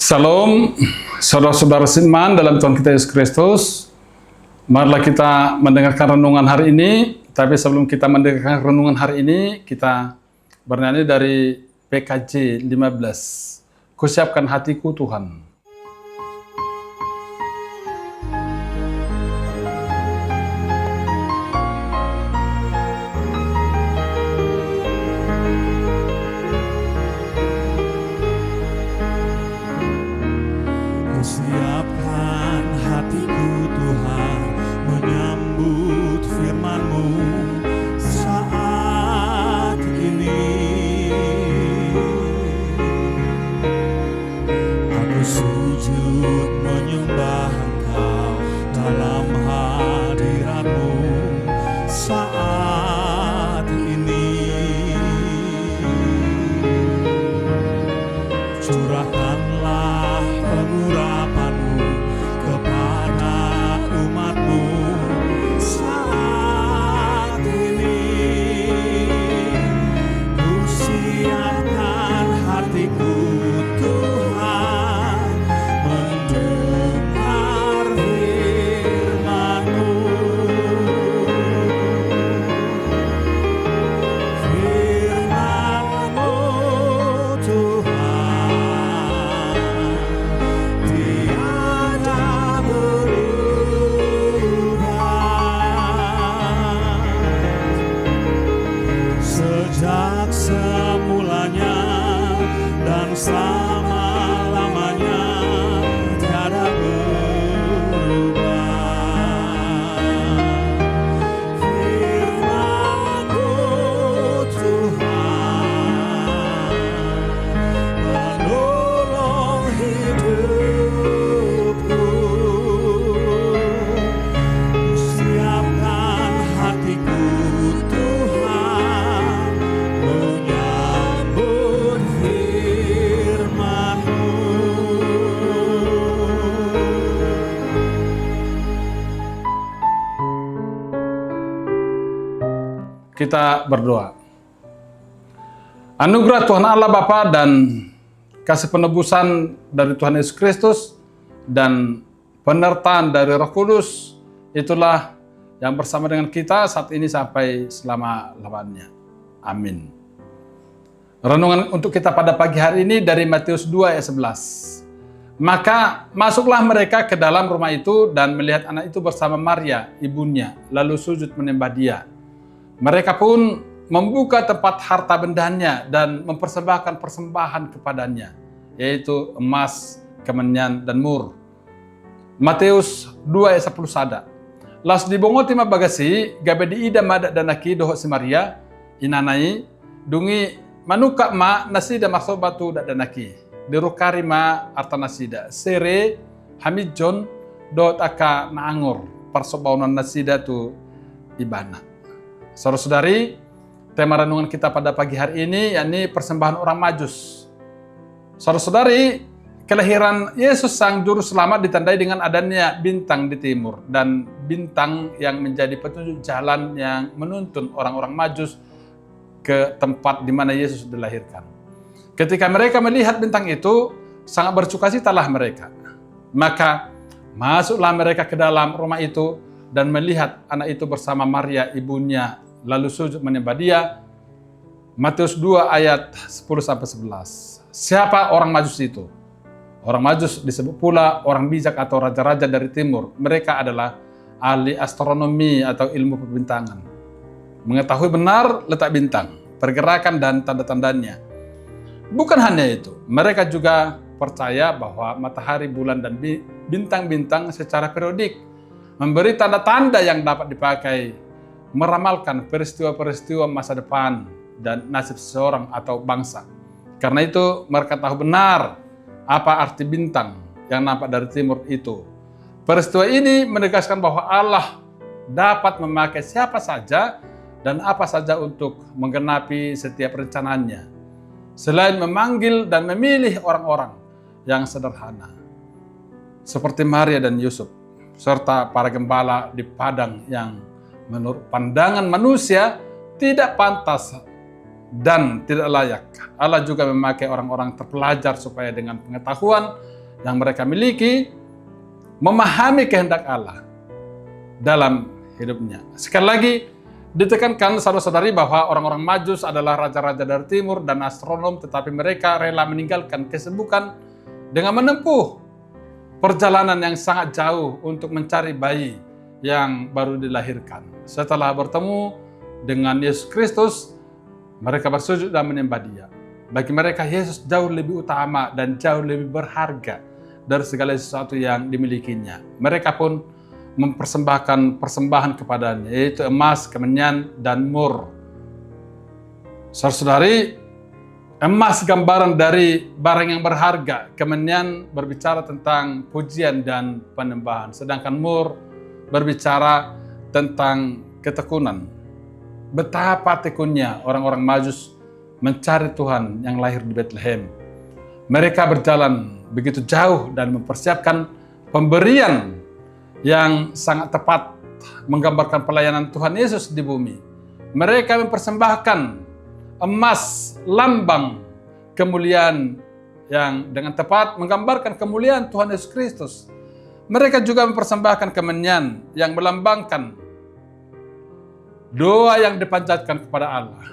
Salam, saudara-saudara seiman dalam Tuhan kita Yesus Kristus. Marilah kita mendengarkan renungan hari ini. Tapi sebelum kita mendengarkan renungan hari ini, kita bernyanyi dari PKJ 15. Kusiapkan hatiku Tuhan. Siapkan hatiku Tuhan menyambut firman-Mu saat ini. Aku sujud menyembah Engkau dalam hadirat-Mu saat ini. Curahkanlah pengurapan-Mu kepada umat-Mu saat ini. Ku siapkan hatiku Tuhan mendengar firman-Mu. Firman-Mu Tuhan sejak semulanya dan selama-lamanya tiada berubah. Firman-Mu Tuhan menolong hidupku. Siapkan hatiku Tuhan menyambut firman-Mu. Kita berdoa. Anugerah Tuhan Allah Bapa dan kasih penebusan dari Tuhan Yesus Kristus dan penyertaan dari Roh Kudus itulah yang bersama dengan kita saat ini sampai selama-lamanya. Amin. Renungan untuk kita pada pagi hari ini dari Matius 2 ayat 11. Maka masuklah mereka ke dalam rumah itu dan melihat anak itu bersama Maria, ibunya, lalu sujud menyembah dia. Mereka pun membuka tempat harta bendanya dan mempersembahkan persembahan kepadanya, yaitu emas, kemenyan, dan mur. Matius 2 ayat 10 sada. Las dibongoti mabagasi, gabe di ida madak danaki doho si Maria, inanai, dungi manuka ma nasida masobatu dak danaki. Dirukari ma arta nasida. Sere hamijon dot aka naangor, persobaunan nasida tu ibana. Saudara-saudari, tema renungan kita pada pagi hari ini yakni persembahan orang Majus. Saudara-saudari, kelahiran Yesus Sang Juru Selamat ditandai dengan adanya bintang di timur dan bintang yang menjadi petunjuk jalan yang menuntun orang-orang Majus ke tempat di mana Yesus dilahirkan. Ketika mereka melihat bintang itu, sangat bersukacitalah mereka. Maka masuklah mereka ke dalam rumah itu dan melihat anak itu bersama Maria ibunya, lalu sujud menyembah dia. Matius 2 ayat 10-11. Siapa orang Majus itu? Orang Majus disebut pula orang bijak atau raja-raja dari timur. Mereka adalah ahli astronomi atau ilmu perbintangan. Mengetahui benar letak bintang, pergerakan dan tanda-tandanya. Bukan hanya itu, mereka juga percaya bahwa matahari, bulan, dan bintang-bintang secara periodik memberi tanda-tanda yang dapat dipakai meramalkan peristiwa-peristiwa masa depan dan nasib seseorang atau bangsa. Karena itu mereka tahu benar apa arti bintang yang nampak dari timur itu. Peristiwa ini menegaskan bahwa Allah dapat memakai siapa saja dan apa saja untuk menggenapi setiap rencananya, selain memanggil dan memilih orang-orang yang sederhana, seperti Maria dan Yusuf, serta para gembala di padang yang menurut pandangan manusia tidak pantas dan tidak layak. Allah juga memakai orang-orang terpelajar supaya dengan pengetahuan yang mereka miliki, memahami kehendak Allah dalam hidupnya. Sekali lagi, ditekankan saudara-saudari bahwa orang-orang Majus adalah raja-raja dari timur dan astronom, tetapi mereka rela meninggalkan kesibukan dengan menempuh perjalanan yang sangat jauh untuk mencari bayi yang baru dilahirkan. Setelah bertemu dengan Yesus Kristus, mereka bersujud dan menyembah Dia. Bagi mereka, Yesus jauh lebih utama dan jauh lebih berharga dari segala sesuatu yang dimilikinya. Mereka pun mempersembahkan persembahan kepadanya, yaitu emas, kemenyan, dan mur. Saudara-saudari, emas gambaran dari barang yang berharga, kemenyan berbicara tentang pujian dan penyembahan, sedangkan mur berbicara tentang ketekunan. Betapa tekunnya orang-orang Majus mencari Tuhan yang lahir di Bethlehem. Mereka berjalan begitu jauh dan mempersiapkan pemberian yang sangat tepat menggambarkan pelayanan Tuhan Yesus di bumi. Mereka mempersembahkan emas, lambang kemuliaan yang dengan tepat menggambarkan kemuliaan Tuhan Yesus Kristus. Mereka juga mempersembahkan kemenyan yang melambangkan doa yang dipanjatkan kepada Allah.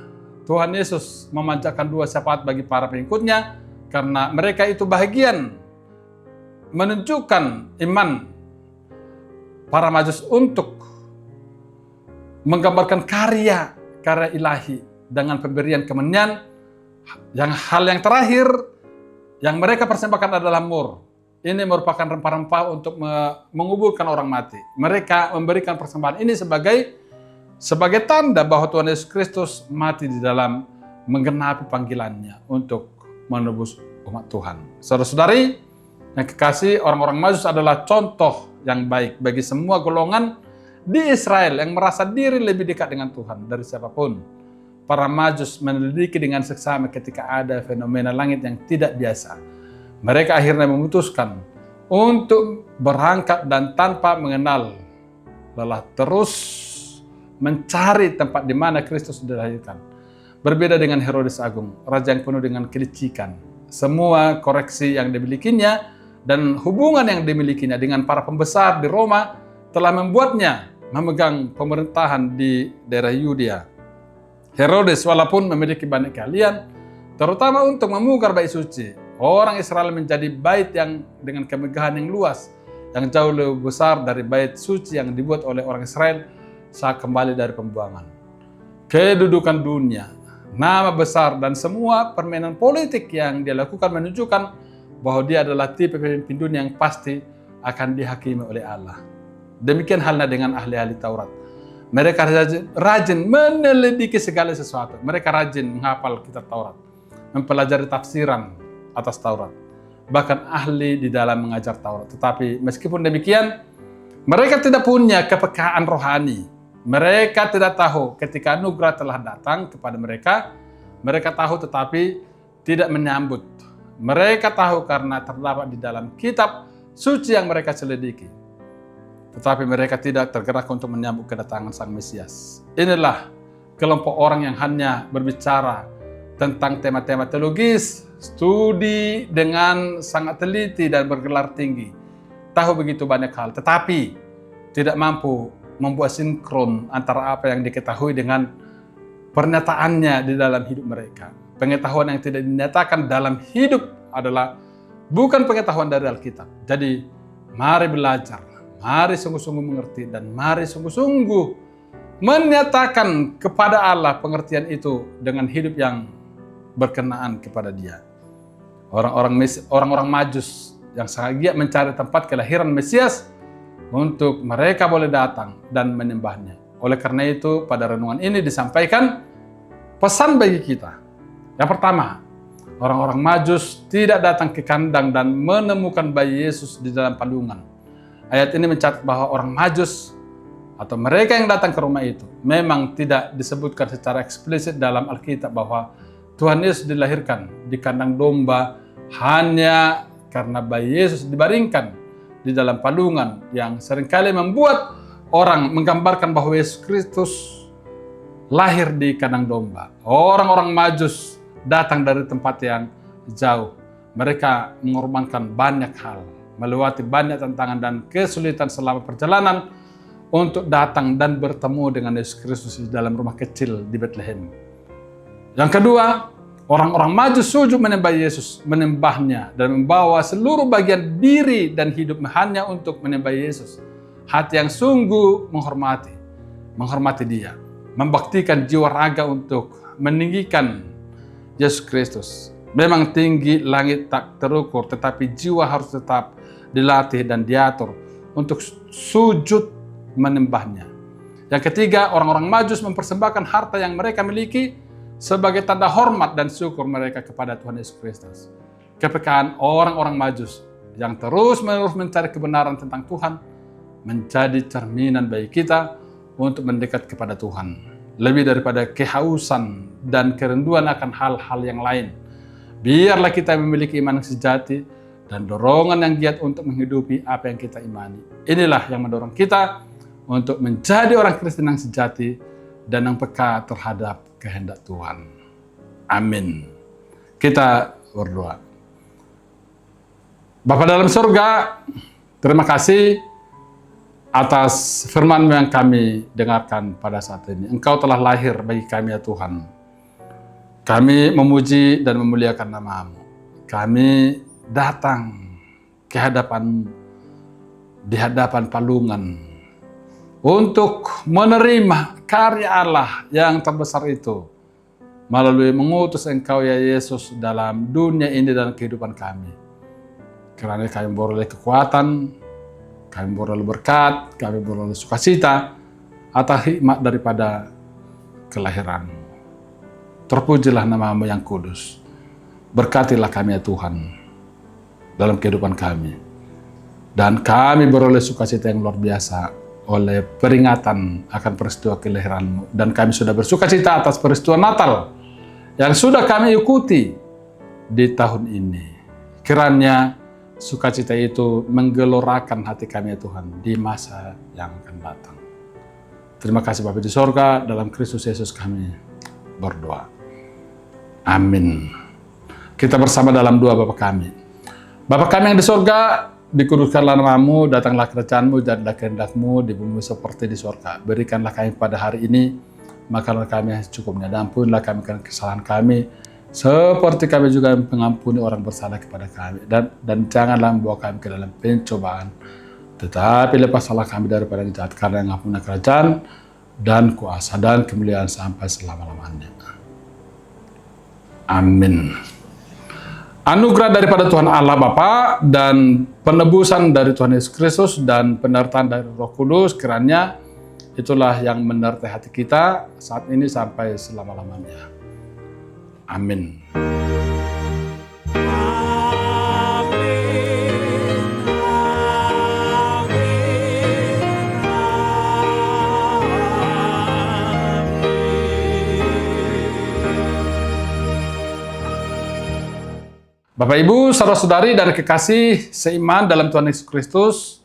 Tuhan Yesus memanjatkan doa syafaat bagi para pengikutnya karena mereka itu bahagian menunjukkan iman para Majus untuk menggambarkan karya ilahi dengan pemberian kemenyan. Hal yang terakhir yang mereka persembahkan adalah mur. Ini merupakan rempah-rempah untuk menguburkan orang mati. Mereka memberikan persembahan ini sebagai tanda bahwa Tuhan Yesus Kristus mati di dalam menggenapi panggilannya untuk menebus umat Tuhan. Saudara-saudari yang kekasih, orang-orang Majus adalah contoh yang baik bagi semua golongan di Israel yang merasa diri lebih dekat dengan Tuhan dari siapapun. Para Majus menyelidiki dengan seksama ketika ada fenomena langit yang tidak biasa. Mereka akhirnya memutuskan untuk berangkat dan tanpa mengenal lelah terus mencari tempat di mana Kristus dilahirkan. Berbeda dengan Herodes Agung, raja yang penuh dengan kelicikan. Semua koreksi yang dimilikinya dan hubungan yang dimilikinya dengan para pembesar di Roma telah membuatnya memegang pemerintahan di daerah Yudea. Herodes walaupun memiliki banyak keahlian, terutama untuk memugar bait suci, orang Israel menjadi bait yang dengan kemegahan yang luas, yang jauh lebih besar dari bait suci yang dibuat oleh orang Israel saat kembali dari pembuangan. Kedudukan dunia, nama besar, dan semua permainan politik yang dia lakukan menunjukkan bahwa dia adalah tipe pemimpin dunia yang pasti akan dihakimi oleh Allah. Demikian halnya dengan ahli-ahli Taurat. Mereka rajin meneliti segala sesuatu. Mereka rajin menghafal kitab Taurat, mempelajari tafsiran atas Taurat, bahkan ahli di dalam mengajar Taurat. Tetapi meskipun demikian, mereka tidak punya kepekaan rohani. Mereka tidak tahu ketika anugerah telah datang kepada mereka. Mereka tahu tetapi tidak menyambut. Mereka tahu karena terdapat di dalam kitab suci yang mereka selidiki. Tetapi mereka tidak tergerak untuk menyambut kedatangan Sang Mesias. Inilah kelompok orang yang hanya berbicara tentang tema-tema teologis, studi dengan sangat teliti dan bergelar tinggi. Tahu begitu banyak hal, tetapi tidak mampu membuat sinkron antara apa yang diketahui dengan pernyataannya di dalam hidup mereka. Pengetahuan yang tidak dinyatakan dalam hidup adalah bukan pengetahuan dari Alkitab. Jadi, mari belajar, mari sungguh-sungguh mengerti, dan mari sungguh-sungguh menyatakan kepada Allah pengertian itu dengan hidup yang berkenaan kepada Dia. Orang-orang Majus yang sangat giat mencari tempat kelahiran Mesias untuk mereka boleh datang dan menyembahnya. Oleh karena itu, pada renungan ini disampaikan pesan bagi kita. Yang pertama, orang-orang Majus tidak datang ke kandang dan menemukan bayi Yesus di dalam palungan. Ayat ini mencatat bahwa orang Majus atau mereka yang datang ke rumah itu memang tidak disebutkan secara eksplisit dalam Alkitab bahwa Tuhan Yesus dilahirkan di kandang domba hanya karena bayi Yesus dibaringkan di dalam palungan yang seringkali membuat orang menggambarkan bahwa Yesus Kristus lahir di kandang domba. Orang-orang Majus datang dari tempat yang jauh. mereka mengorbankan banyak hal, melewati banyak tantangan dan kesulitan selama perjalanan untuk datang dan bertemu dengan Yesus Kristus di dalam rumah kecil di Bethlehem. Yang kedua, orang-orang Majus sujud menyembah Yesus, menyembahnya dan membawa seluruh bagian diri dan hidup hanya untuk menyembah Yesus. Hati yang sungguh menghormati Dia, membaktikan jiwa raga untuk meninggikan Yesus Kristus. Memang tinggi langit tak terukur, tetapi jiwa harus tetap dilatih dan diatur untuk sujud menyembahnya. Yang ketiga, orang-orang Majus mempersembahkan harta yang mereka miliki sebagai tanda hormat dan syukur mereka kepada Tuhan Yesus Kristus. Kepekaan orang-orang Majus yang terus-menerus mencari kebenaran tentang Tuhan menjadi cerminan bagi kita untuk mendekat kepada Tuhan. Lebih daripada kehausan dan kerinduan akan hal-hal yang lain, biarlah kita memiliki iman yang sejati dan dorongan yang giat untuk menghidupi apa yang kita imani. Inilah yang mendorong kita untuk menjadi orang Kristen yang sejati dan yang peka terhadap kehendak Tuhan. Amin. Kita berdoa. Bapa dalam surga, terima kasih atas firman yang kami dengarkan pada saat ini. Engkau telah lahir bagi kami ya Tuhan. Kami memuji dan memuliakan nama-Mu. Kami datang ke hadapan-Mu, di hadapan palungan, untuk menerima karya Allah yang terbesar itu, melalui mengutus Engkau ya Yesus dalam dunia ini dan kehidupan kami. Karena kami beroleh kekuatan, kami beroleh berkat, kami beroleh sukacita atas hikmat daripada kelahiran-Mu. Terpujilah nama-Mu yang kudus. Berkatilah kami ya Tuhan dalam kehidupan kami. Dan kami beroleh sukacita yang luar biasa oleh peringatan akan peristiwa kelahiran-Mu. Dan kami sudah bersukacita atas peristiwa Natal yang sudah kami ikuti di tahun ini. Kiranya sukacita itu menggelorakan hati kami ya Tuhan di masa yang akan datang. Terima kasih Bapa di sorga, dalam Kristus Yesus kami berdoa. Amin. Kita bersama dalam doa Bapa kami. Bapa kami yang di sorga, dikuduskanlah nama-Mu, datanglah kerajaan-Mu, jadilah kehendak-Mu di bumi seperti di sorga. Berikanlah kami pada hari ini makanan kami yang secukupnya, dan ampunilah kami kesalahan kami, seperti kami juga mengampuni orang bersalah kepada kami. Dan janganlah membawa kami ke dalam pencobaan, tetapi lepaslah kami daripada yang jahat, karena Engkau punya kerajaan dan kuasa dan kemuliaan sampai selama-lamanya. Amin. Anugerah daripada Tuhan Allah Bapa dan penebusan dari Tuhan Yesus Kristus dan penyertaan dari Roh Kudus, kiranya itulah yang menyertai hati kita saat ini sampai selama-lamanya. Amin. Bapak Ibu, saudara-saudari dan kekasih seiman dalam Tuhan Yesus Kristus,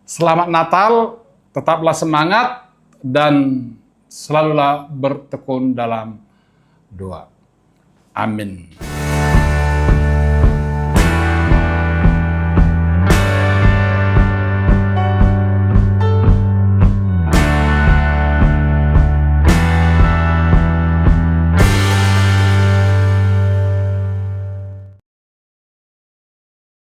selamat Natal, tetaplah semangat dan selalulah bertekun dalam doa. Amin.